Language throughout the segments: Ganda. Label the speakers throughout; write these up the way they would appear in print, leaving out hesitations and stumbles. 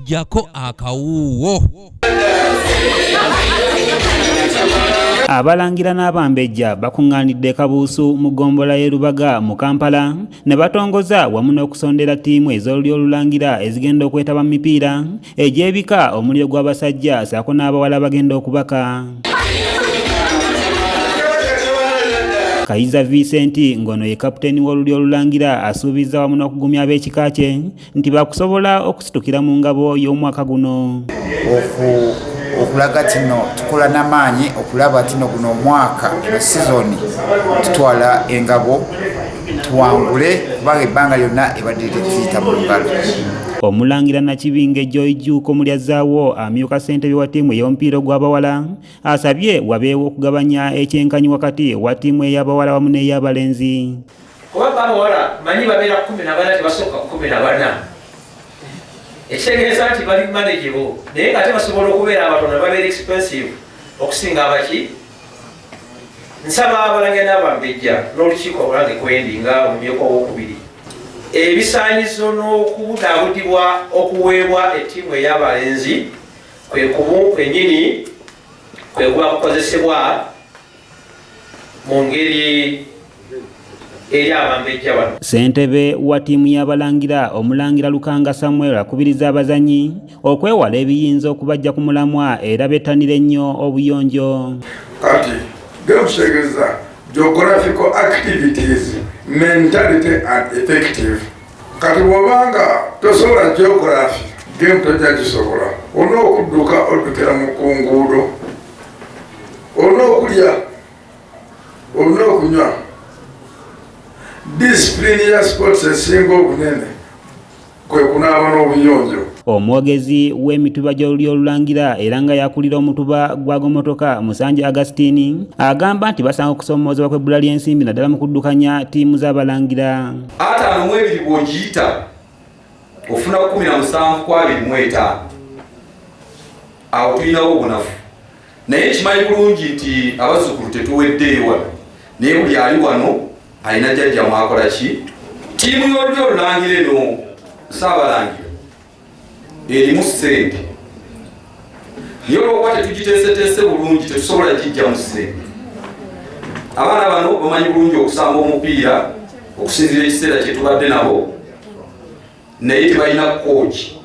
Speaker 1: jako akawuwo.
Speaker 2: Abalangira n'abambejja bakungaanidde Kabuusu mu ggombolola y'e Lubaga mu Kampala ne batongoza wamu n'okusondera ttiimu ez'olulyo olulangira ezigenda okwetaba mu mipiira egy'ebika omuliro gw'abasajja ssaako n'abawala bagenda okubaka. Kayiza Vincent ngono ye kapiteeni w'olulyo olulangira asuubizza wamu n'okugumya ab'ekika kye nti bakusobola okusitukira mu ngabo y'omwaka guno.
Speaker 3: Okulaga kino tukola n'amaanyi okulaba tino guno omwaka sizoni tutwala engabo tuwangule kubanga ebbanga lyonna ebadde tetuyita mu ngalo.
Speaker 2: Omulangira Nakibinge Joy Juuko Mulyazzaawo amyuka ssentebe wa ttiimu ey'omupiira gw'abawala asabye wabeewo okugabanya ekyenkanyi wakati wa ttiimu ey'abawala wamu n'ey'abalenzi.
Speaker 4: Kuba abawala manyi babeera 14 tebasooka 14. Ekitegeeza nti bali manageable naye nga tebasobola okubeera abatono babeera expensive okusinga abaki. Nsaba abalangira n'abambejja n'olukiiko obulange kwendinga omumyuka owokubiri ebisaanyizo n'okubudaabudibwa okuweebwa ettiimu ey'abalenzi kwenyini kwe kuba kukozesebwa mu ngeri eri abambejja bano.
Speaker 2: Ssentebe wa ttiimu y'abalangira omulangira Lukanga Samuel akubiriza abazanyi okwewala ebiyinza okubajja ku mulamwa era bettanira ennyo obuyonjo.
Speaker 5: Kati geokutegeeza geographical activities mentality and effective. Kati bw'obanga tosobola geography game tojja gisobola. Olina okudduka oddukira mu kunguudo, olina okulya, olina okunywa. Discipline ya sports esinga obunene kwe kunaaba n'obuyonjo.
Speaker 2: Omwogezi w'emituba gy'olulyo olulangira era nga yakulira omutuba gwa Gomotoka Musanja Agustini agamba nti basanga okusomoozebwa kw'ebbula ly'ensimbi naddala mu kuddukanya ttiimu z'abalangira.
Speaker 6: 52 bw'ogiyita ofuna 17.25 awo tulinawo obunafu naye kimanyi bulungi nti abazzukulu tetuweddeeyo wano naye buli ali wano alina jjajja mwakola ki. Ttiimu y'olulyo olulangira eno Ssaabalangira erimu ssente naye olwokuba tetugiteeseteese bulungi tetusobola gijja mu ssente. Abaana bano bamanyi bulungi okusamba omupiira okusinziira ekiseera kye tubadde nabo naye tebalina kooki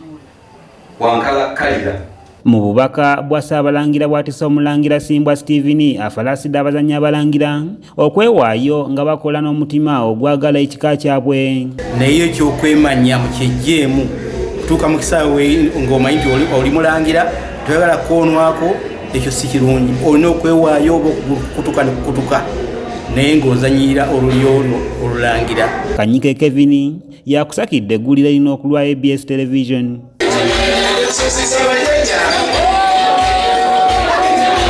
Speaker 6: wankalakkalira.
Speaker 2: Mu bubaka bwa Ssaabalangira bw'atisa omulangira Simbwa Stephen afalaasida abazannyi abalangira okwewaayo nga bakola n'omutima ogwagala ekika kyabwe.
Speaker 7: Naye ekyokwemanya mu kyejjeemu kutuuka mu kisaawe ng'omanyi nti oli mulangira toyagala kukoonwako, ekyo si kirungi. Olina okwewaayo oba okukutuka ne kukutuka naye ng'ozannyira olulyo olulangira.
Speaker 2: Kanyike Kevin yakusakidde eggulire lino okulwa ABS Television.